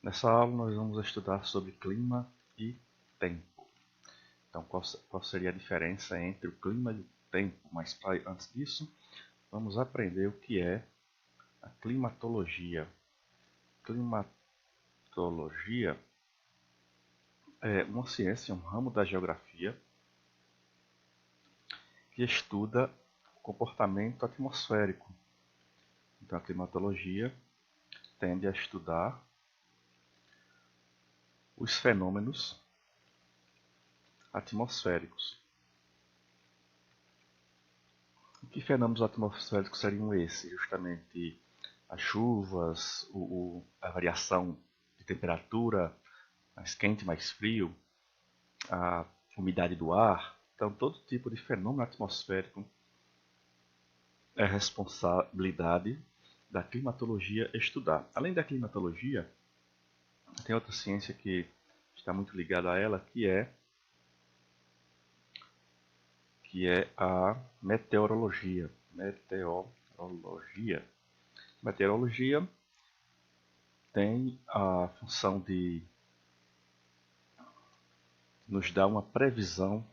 Nessa aula nós vamos estudar sobre clima e tempo. Então, qual seria a diferença entre o clima e o tempo? Mas antes disso, vamos aprender o que é a climatologia. Climatologia é uma ciência, um ramo da geografia que estuda o comportamento atmosférico. Então, a climatologia tende a estudar os fenômenos atmosféricos. Que fenômenos atmosféricos seriam esses? Justamente as chuvas, a variação de temperatura, mais quente, mais frio, a umidade do ar. Então, todo tipo de fenômeno atmosférico é responsabilidade da climatologia estudar. Além da climatologia, tem outra ciência que está muito ligada a ela, que é a meteorologia. Meteorologia tem a função de nos dar uma previsão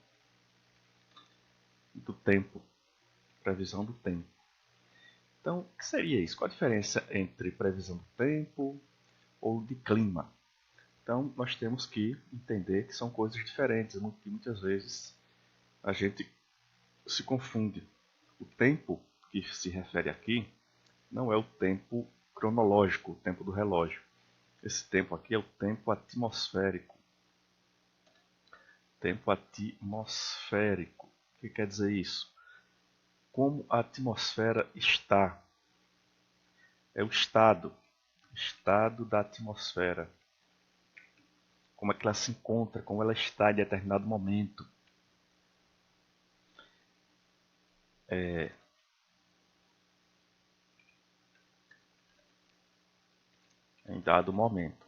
do tempo. Previsão do tempo. Então, o que seria isso? Qual a diferença entre previsão do tempo ou de clima? Então, nós temos que entender que são coisas diferentes, que muitas vezes a gente se confunde. O tempo que se refere aqui não é o tempo cronológico, o tempo do relógio. Esse tempo aqui é o tempo atmosférico. Tempo atmosférico. O que quer dizer isso? Como a atmosfera está. É o estado da atmosfera. Como é que ela se encontra, como ela está em determinado momento. Em dado momento.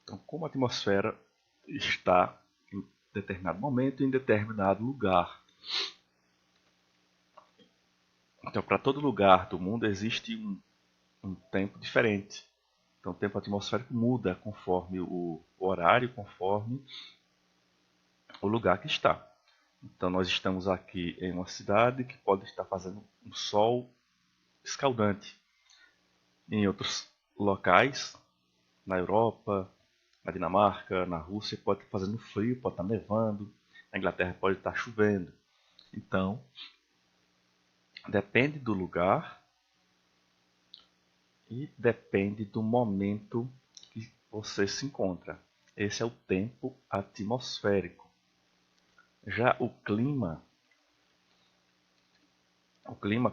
Então, como a atmosfera está em determinado momento, em determinado lugar. Então, para todo lugar do mundo existe um tempo diferente. Então, o tempo atmosférico muda conforme o horário, conforme o lugar que está. Então, nós estamos aqui em uma cidade que pode estar fazendo um sol escaldante. Em outros locais, na Europa, na Dinamarca, na Rússia, pode estar fazendo frio, pode estar nevando. Na Inglaterra pode estar chovendo. Então, depende do lugar e depende do momento que você se encontra. Esse é o tempo atmosférico. Já o clima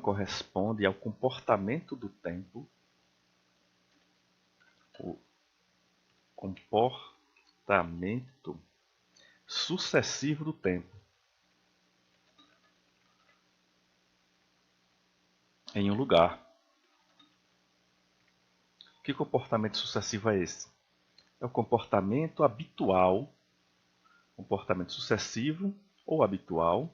corresponde ao comportamento do tempo, o comportamento sucessivo do tempo em um lugar. Que comportamento sucessivo é esse? É o comportamento habitual, comportamento sucessivo ou habitual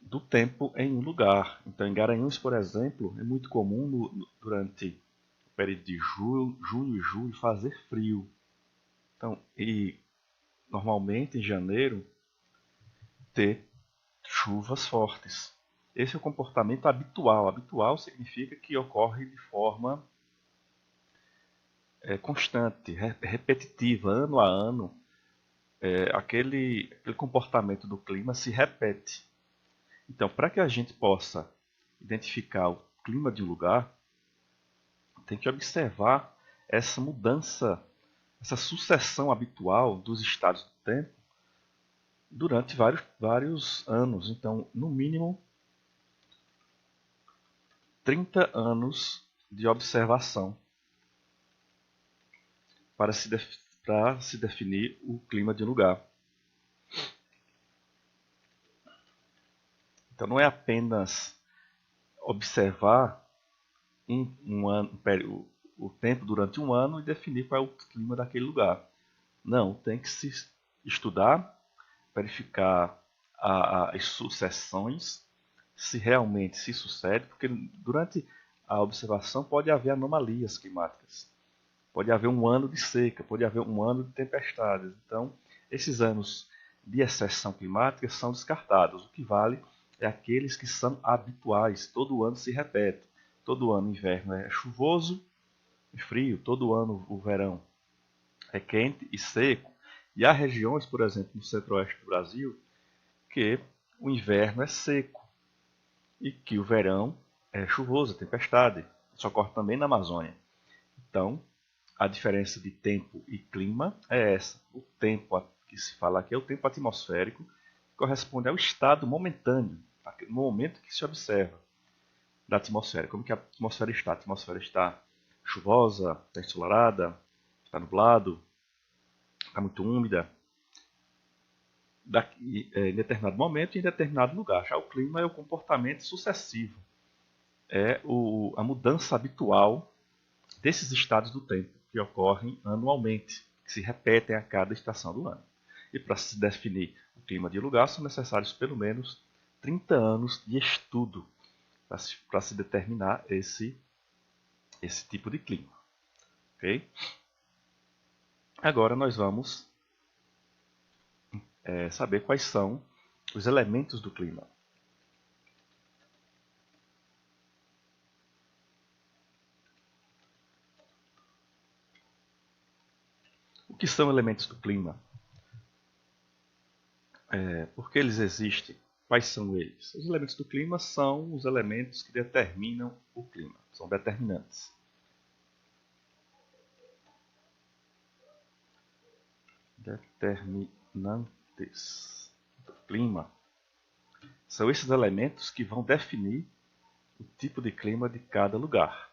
do tempo em um lugar. Então, em Garanhuns, por exemplo, é muito comum durante o período de junho e julho fazer frio. Então, e normalmente em janeiro ter chuvas fortes. Esse é o comportamento habitual. Habitual significa que ocorre de forma constante, repetitiva, ano a ano. Aquele comportamento do clima se repete. Então, para que a gente possa identificar o clima de um lugar, tem que observar essa mudança, essa sucessão habitual dos estados do tempo durante vários anos. Então, no mínimo 30 anos de observação para se definir o clima de um lugar. Então, não é apenas observar em um ano, o tempo durante um ano e definir qual é o clima daquele lugar. Não, tem que se estudar, verificar as sucessões, se realmente se sucede, porque durante a observação, pode haver anomalias climáticas. Pode haver um ano de seca, pode haver um ano de tempestades. Então, esses anos de exceção climática são descartados. O que vale é aqueles que são habituais. Todo ano se repete. Todo ano o inverno é chuvoso e frio. Todo ano o verão é quente e seco. E há regiões, por exemplo, no centro-oeste do Brasil, que o inverno é seco e que o verão é chuvoso, é tempestade. Isso ocorre também na Amazônia. Então, a diferença de tempo e clima é essa. O tempo que se fala aqui é o tempo atmosférico, que corresponde ao estado momentâneo, no momento que se observa da atmosfera. Como que a atmosfera está? A atmosfera está chuvosa, está ensolarada, está nublado, está muito úmida, em determinado momento e em determinado lugar. Já o clima é o comportamento sucessivo, é a mudança habitual desses estados do tempo, que ocorrem anualmente, que se repetem a cada estação do ano. E para se definir o clima de lugar, são necessários pelo menos 30 anos de estudo para se determinar esse tipo de clima. Okay? Agora nós vamos saber quais são os elementos do clima. O que são elementos do clima? Por que eles existem? Quais são eles? Os elementos do clima são os elementos que determinam o clima, são determinantes. Determinantes do clima são esses elementos que vão definir o tipo de clima de cada lugar.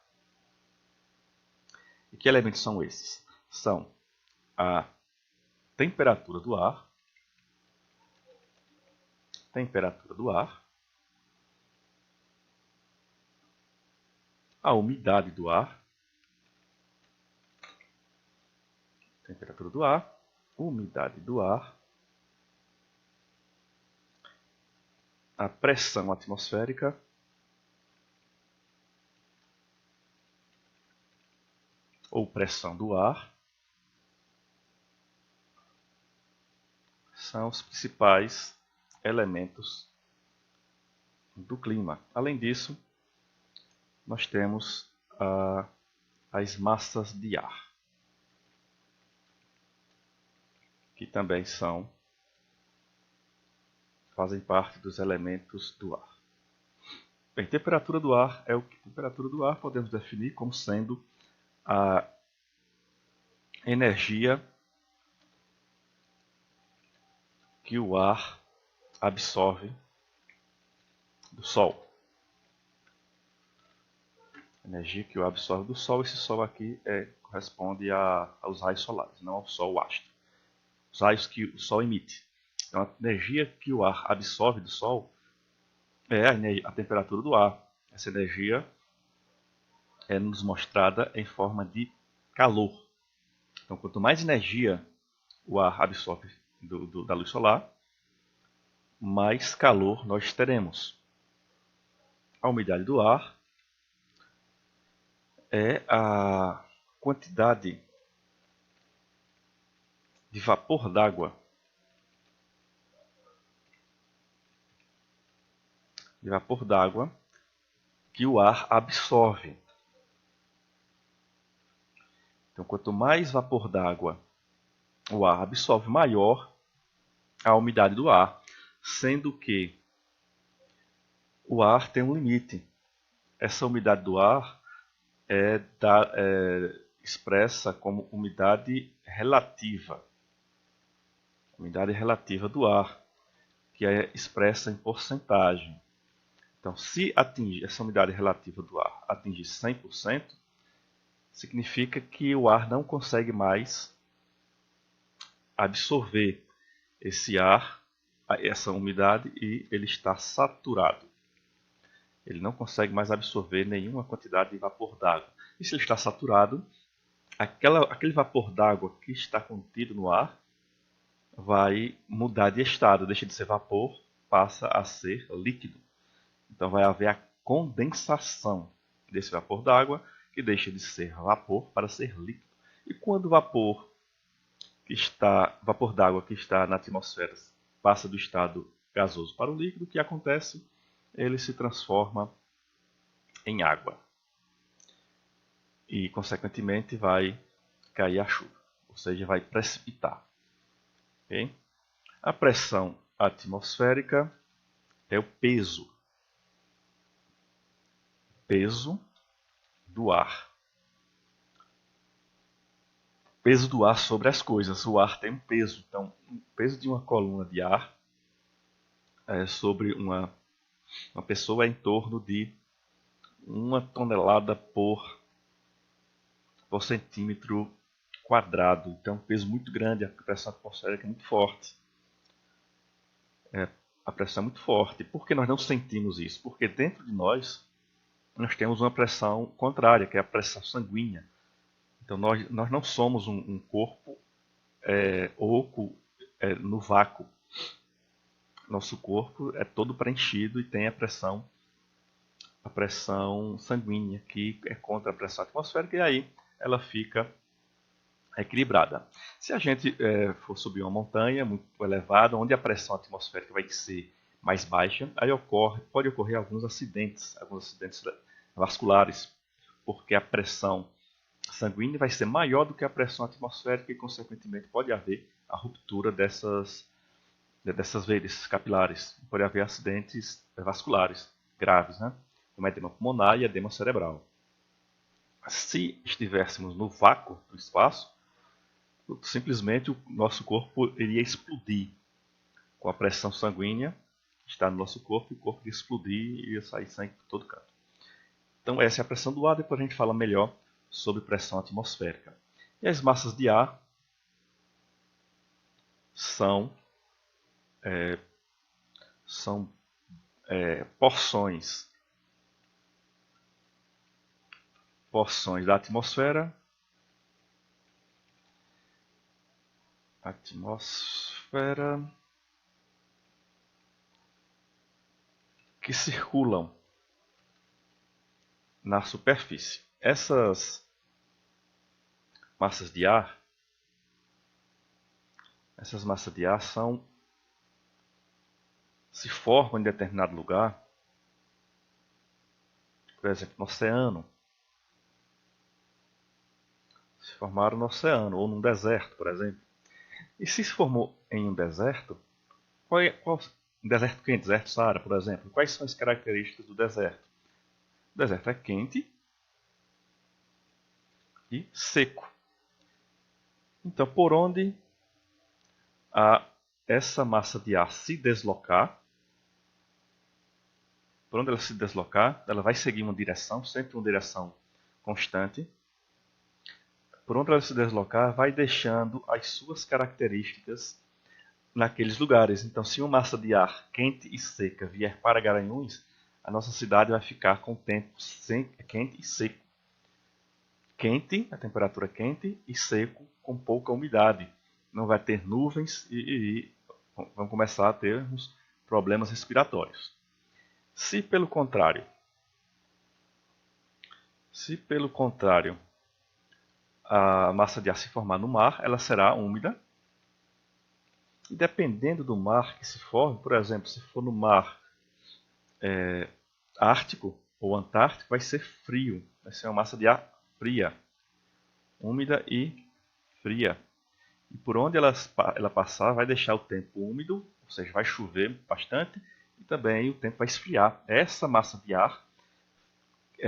E que elementos são esses? São a temperatura do ar, a umidade do ar, temperatura do ar, umidade do ar, a pressão atmosférica, ou pressão do ar, são os principais elementos do clima. Além disso, nós temos as massas de ar, que também fazem parte dos elementos do ar. Bem, temperatura do ar é o que? Temperatura do ar podemos definir como sendo a energia que o ar absorve do Sol. Energia que o ar absorve do Sol. Esse Sol aqui corresponde aos raios solares, não ao Sol, o astro. Os raios que o Sol emite. Então, a energia que o ar absorve do Sol é a temperatura do ar. Essa energia é nos mostrada em forma de calor. Então, quanto mais energia o ar absorve da luz solar, mais calor nós teremos. A umidade do ar é a quantidade de vapor d'água que o ar absorve. Então, quanto mais vapor d'água o ar absorve, maior a umidade do ar, sendo que o ar tem um limite. Essa umidade do ar é expressa como umidade relativa. Umidade relativa do ar, que é expressa em porcentagem. Então, se atingir essa umidade relativa do ar atingir 100%, significa que o ar não consegue mais absorver esse ar, essa umidade, e ele está saturado. Ele não consegue mais absorver nenhuma quantidade de vapor d'água. E se ele está saturado, aquele vapor d'água que está contido no ar vai mudar de estado, deixa de ser vapor, passa a ser líquido. Então vai haver a condensação desse vapor d'água, que deixa de ser vapor para ser líquido. E quando o vapor d'água que está na atmosfera passa do estado gasoso para o líquido, o que acontece? Ele se transforma em água. E, consequentemente, vai cair a chuva, ou seja, vai precipitar. Okay? A pressão atmosférica é o peso do ar. Peso do ar sobre as coisas. O ar tem um peso. Então, o peso de uma coluna de ar sobre uma pessoa é em torno de 1 tonelada por centímetro quadrado. Então, é um peso muito grande. A pressão atmosférica é muito forte. A pressão é muito forte. Por que nós não sentimos isso? Porque dentro de nós temos uma pressão contrária, que é a pressão sanguínea. Então, nós não somos um corpo oco no vácuo. Nosso corpo é todo preenchido e tem a pressão sanguínea, que é contra a pressão atmosférica, e aí ela fica equilibrada. Se a gente for subir uma montanha muito elevada, onde a pressão atmosférica vai ser mais baixa, aí pode ocorrer alguns acidentes vasculares, porque a pressão sanguínea vai ser maior do que a pressão atmosférica e, consequentemente, pode haver a ruptura dessas veias capilares. Pode haver acidentes vasculares graves, né? Como edema pulmonar e edema cerebral. Se estivéssemos no vácuo do espaço, simplesmente o nosso corpo iria explodir com a pressão sanguínea que está no nosso corpo, e o corpo iria explodir e ia sair sangue por todo canto. Então essa é a pressão do ar, depois a gente fala melhor sobre pressão atmosférica. E as massas de ar são porções da atmosfera que circulam na superfície. Essas massas de ar se formam em determinado lugar, por exemplo, no oceano. Se formaram no oceano ou num deserto, por exemplo. E se formou em um deserto, um deserto quente, deserto Saara, por exemplo, quais são as características do deserto? O deserto é quente e seco. Então, por onde essa massa de ar se deslocar, ela vai seguir uma direção, sempre uma direção constante. Por onde ela se deslocar, vai deixando as suas características naqueles lugares. Então, se uma massa de ar quente e seca vier para Garanhuns, a nossa cidade vai ficar com o tempo quente e seco. Quente, a temperatura quente, e seco, com pouca umidade. Não vai ter nuvens e vão começar a ter uns problemas respiratórios. Se pelo contrário, a massa de ar se formar no mar, ela será úmida. E dependendo do mar que se forme, por exemplo, se for no mar Ártico ou Antártico, vai ser frio. Vai ser uma massa de ar fria, úmida e fria. E por onde ela passar, vai deixar o tempo úmido, ou seja, vai chover bastante, e também o tempo vai esfriar. Essa massa de ar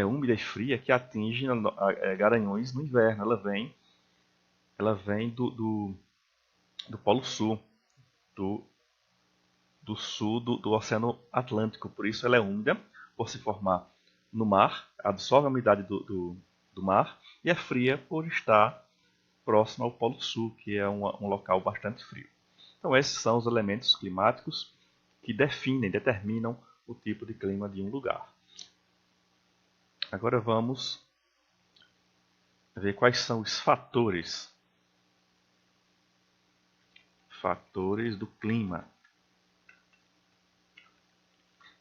úmida e fria que atinge Garanhuns no inverno. Ela vem do Polo Sul, do sul do Oceano Atlântico. Por isso ela é úmida, por se formar no mar, absorve a umidade do mar, e é fria por estar próximo ao Polo Sul, que é um local bastante frio. Então esses são os elementos climáticos que determinam o tipo de clima de um lugar. Agora vamos ver quais são os fatores do clima.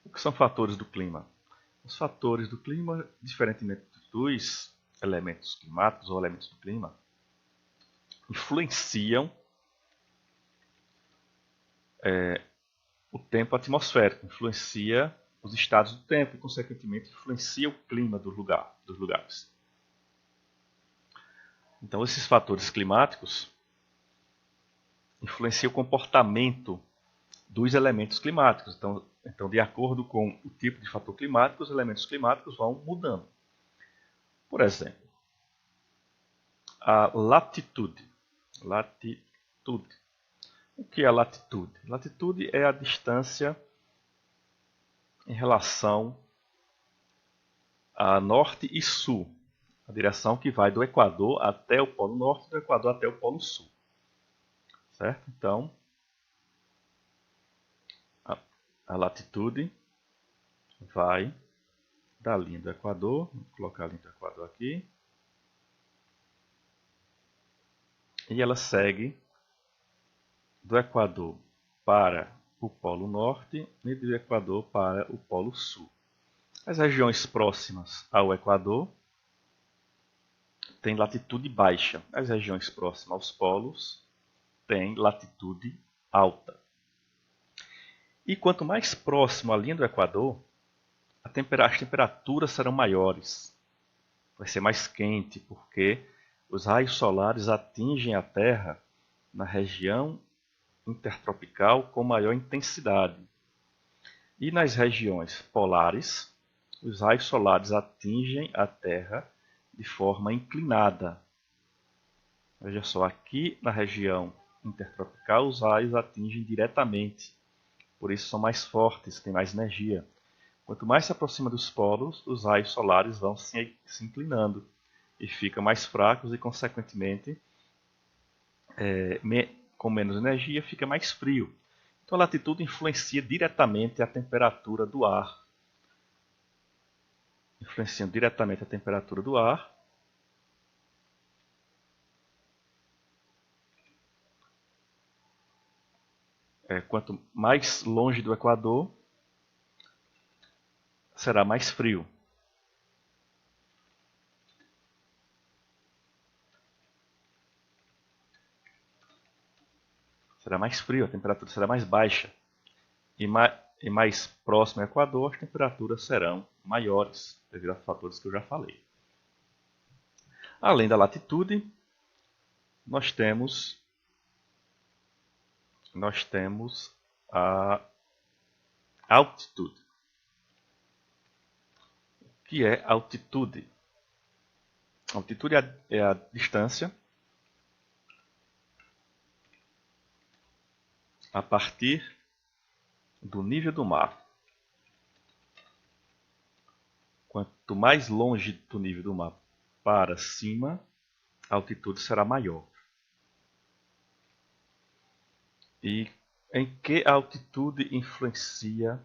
O que são fatores do clima? Os fatores do clima, diferentemente dos elementos climáticos ou elementos do clima, influenciam o tempo atmosférico, influencia os estados do tempo e, consequentemente, influencia o clima dos lugares. Então, esses fatores climáticos influenciam o comportamento dos elementos climáticos. Então, de acordo com o tipo de fator climático, os elementos climáticos vão mudando. Por exemplo, a latitude. Latitude. O que é a latitude? Latitude é a distância em relação a norte e sul. A direção que vai do Equador até o Polo Norte e do Equador até o Polo Sul. Certo? Então, a latitude vai da linha do Equador. Vou colocar a linha do Equador aqui. E ela segue do Equador para o Polo Norte e do Equador para o Polo Sul. As regiões próximas ao Equador têm latitude baixa. As regiões próximas aos polos têm latitude alta. E quanto mais próximo à linha do Equador, as temperaturas serão maiores. Vai ser mais quente, porque os raios solares atingem a Terra na região intertropical com maior intensidade. E nas regiões polares, os raios solares atingem a Terra de forma inclinada. Veja só, aqui na região intertropical, os raios atingem diretamente. Por isso são mais fortes, têm mais energia. Quanto mais se aproxima dos polos, os raios solares vão se inclinando e ficam mais fracos e, consequentemente, com menos energia, fica mais frio. Então a latitude influencia diretamente a temperatura do ar. Influenciando diretamente a temperatura do ar. Quanto mais longe do Equador, será mais frio. Será mais frio, a temperatura será mais baixa. E mais próximo ao Equador, as temperaturas serão maiores, devido a fatores que eu já falei. Além da latitude, nós temos a altitude. O que é altitude? Altitude é a distância a partir do nível do mar. Quanto mais longe do nível do mar para cima, a altitude será maior. E em que a altitude influencia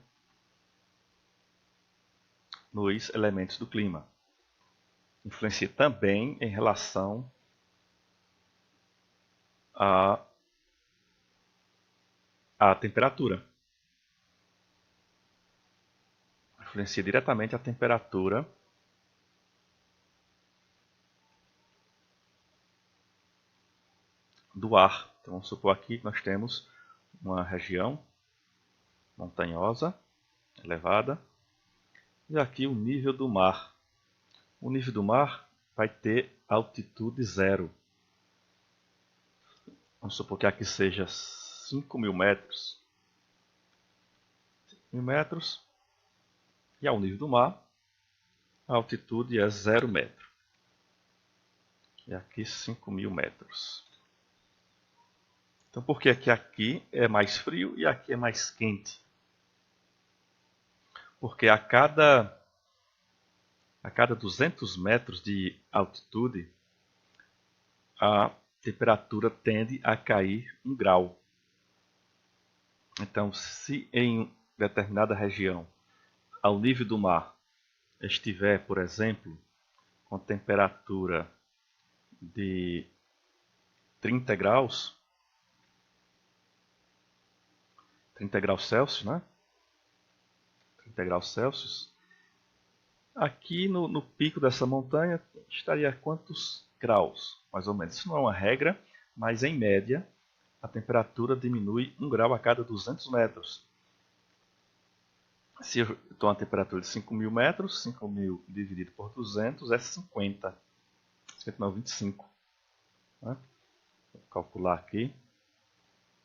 nos elementos do clima? Influencia também em relação à temperatura. Influencia diretamente a temperatura do ar. Então vamos supor aqui que nós temos uma região montanhosa, elevada, e aqui o nível do mar. O nível do mar vai ter altitude zero. Vamos supor que aqui seja 5.000 metros. 5.000 metros. E ao nível do mar, a altitude é 0 metro. E aqui 5.000 metros. Então por que aqui é mais frio e aqui é mais quente? Porque a cada 200 metros de altitude, a temperatura tende a cair 1 grau. Então, se em determinada região, ao nível do mar, estiver, por exemplo, com temperatura de 30 graus, 30 graus Celsius, né? 30 graus Celsius, Aqui no pico dessa montanha estaria quantos graus, mais ou menos? Isso não é uma regra, mas em média a temperatura diminui 1 grau a cada 200 metros. Se eu estou a temperatura de 5.000 metros, 5.000 dividido por 200 é 50. 50 não, 25. Né? Vou calcular aqui.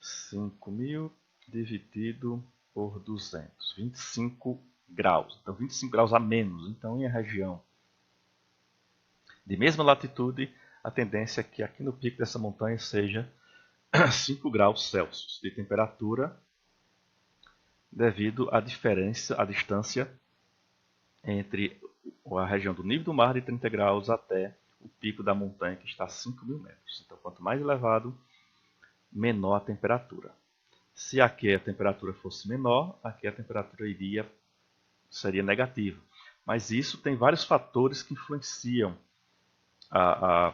5.000 dividido por 200. 25 graus. Então, 25 graus a menos. Então, em a região de mesma latitude, a tendência é que aqui no pico dessa montanha seja 5 graus Celsius de temperatura, devido à diferença, à distância entre a região do nível do mar de 30 graus até o pico da montanha, que está a 5.000 metros. Então, quanto mais elevado, menor a temperatura. Se aqui a temperatura fosse menor, aqui a temperatura seria negativa. Mas isso tem vários fatores que influenciam a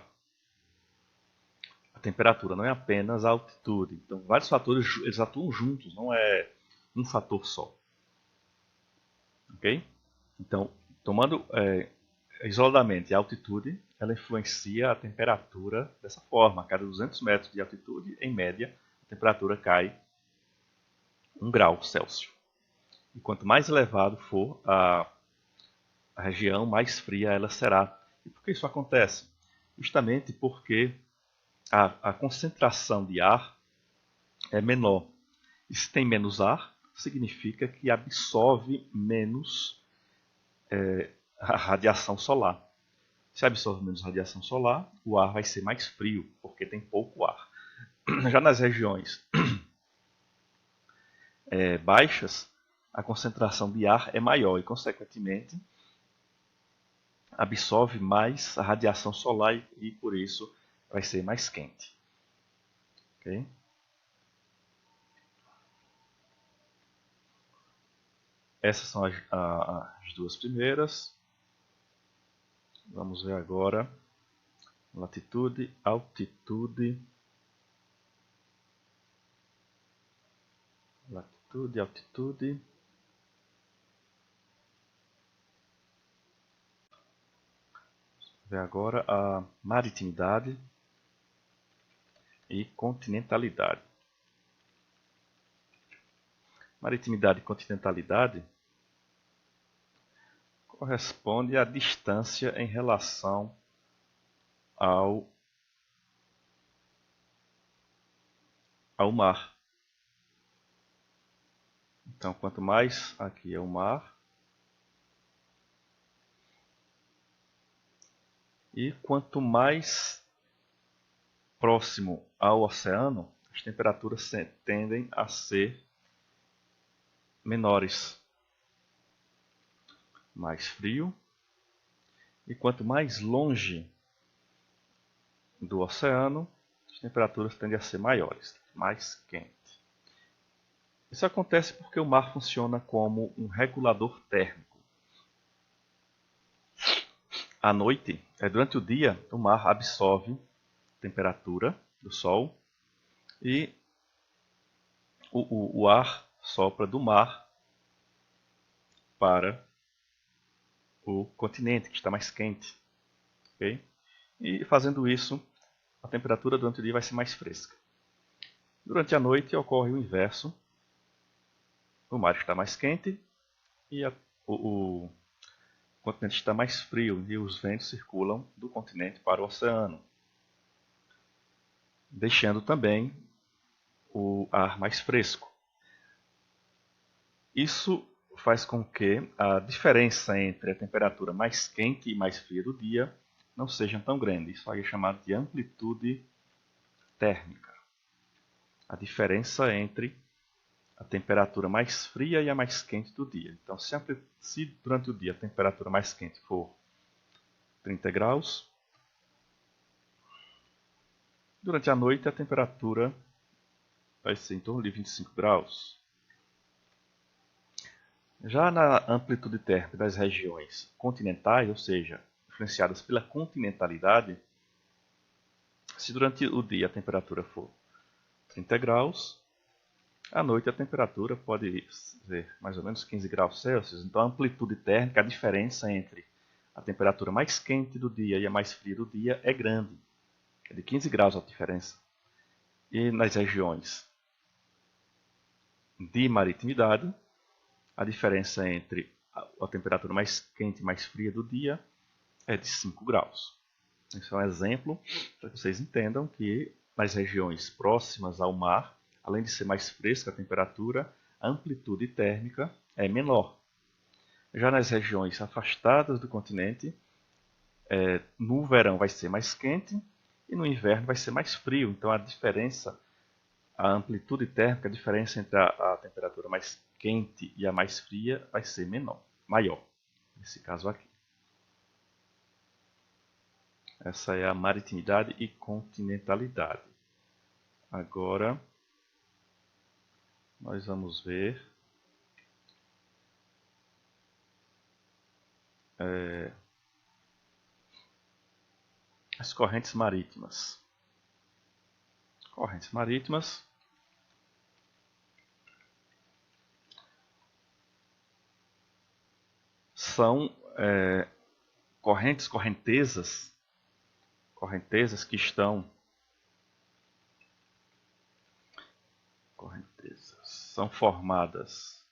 temperatura, não é apenas a altitude. Então, vários fatores eles atuam juntos, não é um fator só. Ok? Então, tomando isoladamente a altitude, ela influencia a temperatura dessa forma. A cada 200 metros de altitude, em média, a temperatura cai 1 grau Celsius. E quanto mais elevado for a região, mais fria ela será. E por que isso acontece? Justamente porque a concentração de ar é menor. E se tem menos ar, significa que absorve menos a radiação solar. Se absorve menos radiação solar, o ar vai ser mais frio, porque tem pouco ar. Já nas regiões baixas, a concentração de ar é maior e, consequentemente, absorve mais a radiação solar e por isso vai ser mais quente. Okay? Essas são as duas primeiras. Vamos ver agora latitude, altitude. Latitude, altitude. Vamos ver agora a maritimidade e continentalidade. Maritimidade e continentalidade corresponde à distância em relação ao mar. Então, quanto mais aqui é o mar, e quanto mais próximo ao oceano, as temperaturas tendem a ser menores. Mais frio. E quanto mais longe do oceano, as temperaturas tendem a ser maiores, mais quente. Isso acontece porque o mar funciona como um regulador térmico. À noite, durante o dia, o mar absorve a temperatura do sol e o ar sopra do mar para o continente, que está mais quente. Okay? E fazendo isso, a temperatura durante o dia vai ser mais fresca. Durante a noite ocorre o inverso. O mar está mais quente e o continente está mais frio e os ventos circulam do continente para o oceano, deixando também o ar mais fresco. Isso faz com que a diferença entre a temperatura mais quente e mais fria do dia não seja tão grande. Isso é chamado de amplitude térmica. A diferença entre a temperatura mais fria e a mais quente do dia. Então, se durante o dia a temperatura mais quente for 30 graus, durante a noite a temperatura vai ser em torno de 25 graus. Já na amplitude térmica das regiões continentais, ou seja, influenciadas pela continentalidade, se durante o dia a temperatura for 30 graus, à noite a temperatura pode ser mais ou menos 15 graus Celsius. Então a amplitude térmica, a diferença entre a temperatura mais quente do dia e a mais fria do dia é grande. É de 15 graus a diferença. E nas regiões de maritimidade, a diferença entre a temperatura mais quente e mais fria do dia é de 5 graus. Esse é um exemplo para que vocês entendam que nas regiões próximas ao mar, além de ser mais fresca a temperatura, a amplitude térmica é menor. Já nas regiões afastadas do continente, no verão vai ser mais quente e no inverno vai ser mais frio. Então a diferença, a amplitude térmica, a diferença entre a temperatura mais quente e a mais fria vai ser maior, nesse caso aqui. Essa é a maritimidade e continentalidade. Agora, nós vamos ver as correntes marítimas. Correntes marítimas são correntezas que são formadas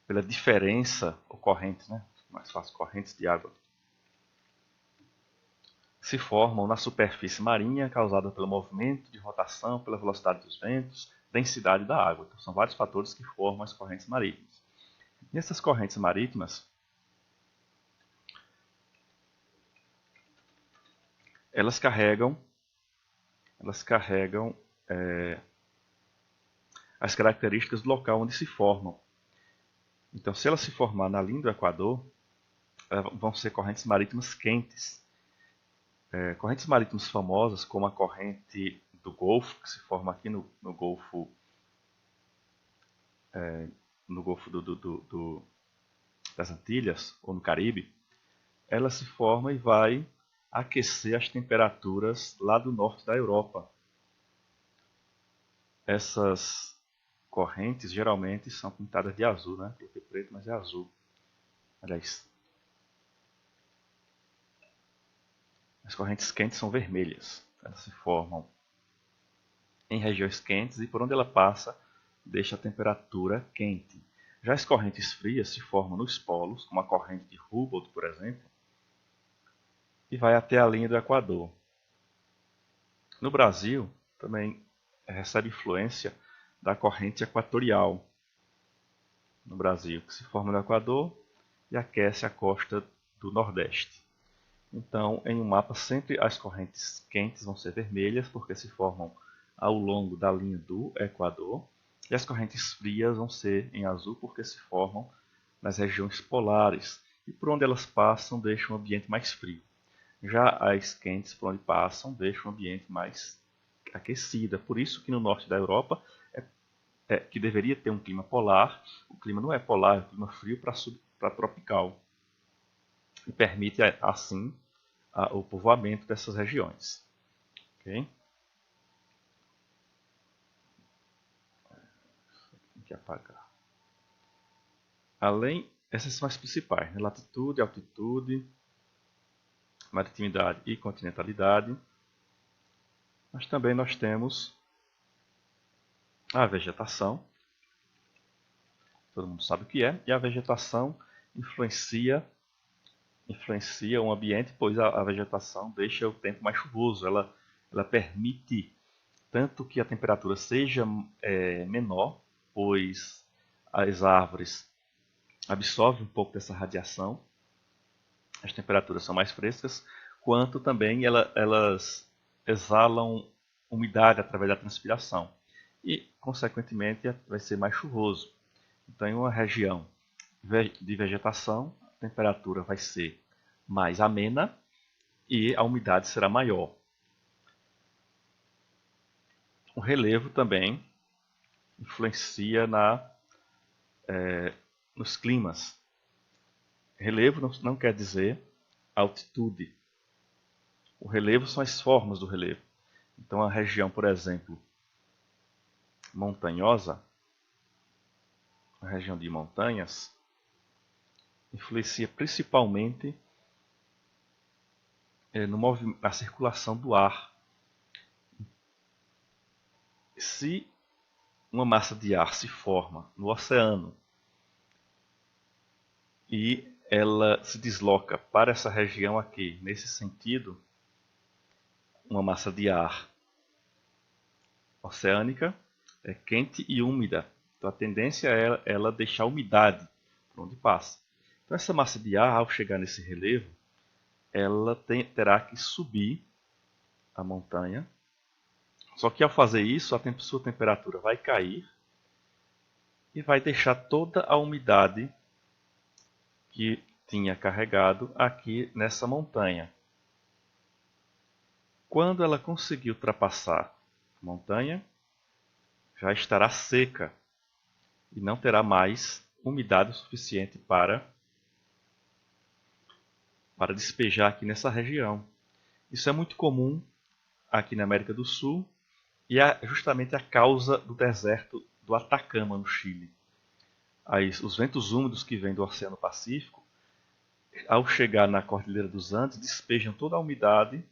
pela diferença, ou correntes, né? Mais fácil, correntes de água, se formam na superfície marinha causada pelo movimento de rotação, pela velocidade dos ventos, densidade da água. Então, são vários fatores que formam as correntes marítimas. E essas correntes marítimas, elas carregam as características do local onde se formam. Então, se elas se formar na linha do Equador, vão ser correntes marítimas quentes. Correntes marítimas famosas, como a corrente do Golfo, que se forma aqui no Golfo, das Antilhas, ou no Caribe, ela se forma e vai aquecer as temperaturas lá do norte da Europa. Essas correntes geralmente são pintadas de azul, né? Porque é preto, mas é azul. Aliás, as correntes quentes são vermelhas. Elas se formam em regiões quentes e por onde ela passa, deixa a temperatura quente. Já as correntes frias se formam nos polos, como a corrente de Humboldt, por exemplo, e vai até a linha do Equador. No Brasil, também recebe influência da corrente equatorial no Brasil, que se forma no Equador e aquece a costa do Nordeste. Então, em um mapa, sempre as correntes quentes vão ser vermelhas, porque se formam ao longo da linha do Equador, e as correntes frias vão ser em azul, porque se formam nas regiões polares, e por onde elas passam deixam o ambiente mais frio. Já as quentes, por onde passam, deixam o ambiente mais aquecido. Por isso que no norte da Europa, que deveria ter um clima polar, o clima não é polar, é um clima frio para tropical. E permite, assim, o povoamento dessas regiões. Okay? Tem que apagar. Essas são as principais, né? Latitude, altitude, maritimidade e continentalidade. Mas também nós temos a vegetação. Todo mundo sabe o que é. E a vegetação influencia o ambiente, pois a vegetação deixa o tempo mais chuvoso. Ela permite tanto que a temperatura seja menor, pois as árvores absorvem um pouco dessa radiação, as temperaturas são mais frescas, quanto também elas exalam umidade através da transpiração e, consequentemente, vai ser mais chuvoso. Então, em uma região de vegetação, a temperatura vai ser mais amena e a umidade será maior. O relevo também influencia nos climas. Relevo não quer dizer altitude. O relevo são as formas do relevo. Então, a região, por exemplo, montanhosa, a região de montanhas, influencia principalmente na circulação do ar. Se uma massa de ar se forma no oceano e ela se desloca para essa região aqui, nesse sentido, uma massa de ar oceânica é quente e úmida. Então a tendência é ela deixar umidade por onde passa. Então essa massa de ar, ao chegar nesse relevo, ela terá que subir a montanha. Só que ao fazer isso, sua temperatura vai cair e vai deixar toda a umidade que tinha carregado aqui nessa montanha. Quando ela conseguir ultrapassar a montanha, já estará seca e não terá mais umidade suficiente para despejar aqui nessa região. Isso é muito comum aqui na América do Sul e é justamente a causa do deserto do Atacama, no Chile. Aí, os ventos úmidos que vêm do Oceano Pacífico, ao chegar na Cordilheira dos Andes, despejam toda a umidade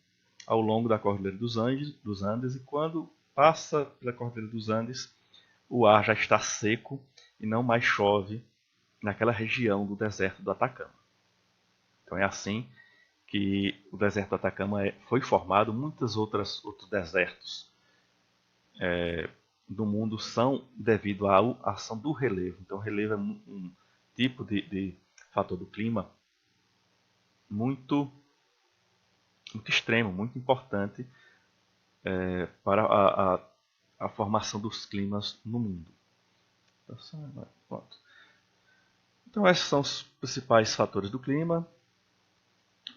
ao longo da Cordilheira dos Andes, e quando passa pela Cordilheira dos Andes, o ar já está seco e não mais chove naquela região do deserto do Atacama. Então é assim que o deserto do Atacama foi formado. Muitos outros desertos do mundo são devido à ação do relevo. Então o relevo é um tipo de fator do clima muito extremo, muito importante para a formação dos climas no mundo. Então esses são os principais fatores do clima.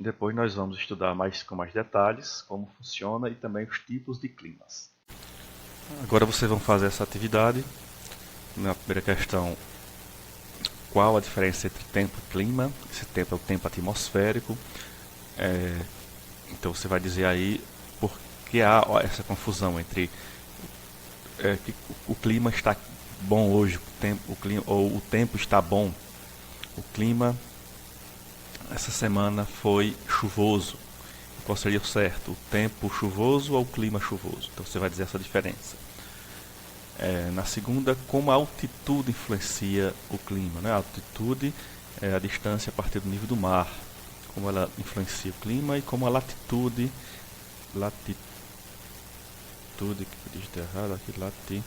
Depois nós vamos estudar com mais detalhes como funciona e também os tipos de climas. Agora vocês vão fazer essa atividade. Na primeira questão, qual a diferença entre tempo e clima? Esse tempo é o tempo atmosférico. Então você vai dizer aí por que há essa confusão entre que o clima está bom hoje, ou o tempo está bom. O clima essa semana foi chuvoso. Qual seria o certo? O tempo chuvoso ou o clima chuvoso? Então você vai dizer essa diferença. Na segunda, como a altitude influencia o clima, né? A altitude é a distância a partir do nível do mar. Como ela influencia o clima e como a latitude que eu disse errado aqui, latitude.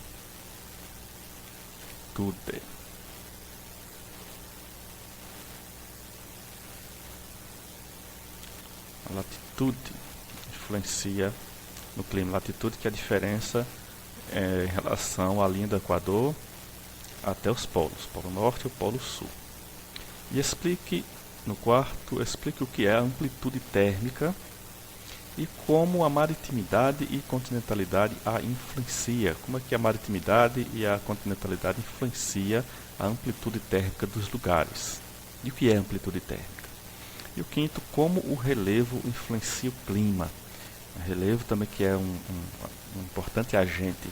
A latitude influencia no clima. Latitude que é a diferença em relação à linha do Equador até os polos, Polo Norte e o Polo Sul. E no quarto, explique o que é a amplitude térmica e como a maritimidade e continentalidade a influencia. Como é que a maritimidade e a continentalidade influencia a amplitude térmica dos lugares. E o que é amplitude térmica? E o quinto, como o relevo influencia o clima. O relevo também que é um importante agente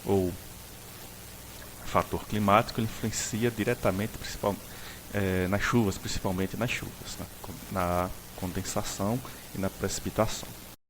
ou fator climático, ele influencia diretamente nas chuvas, principalmente nas chuvas, na condensação e na precipitação.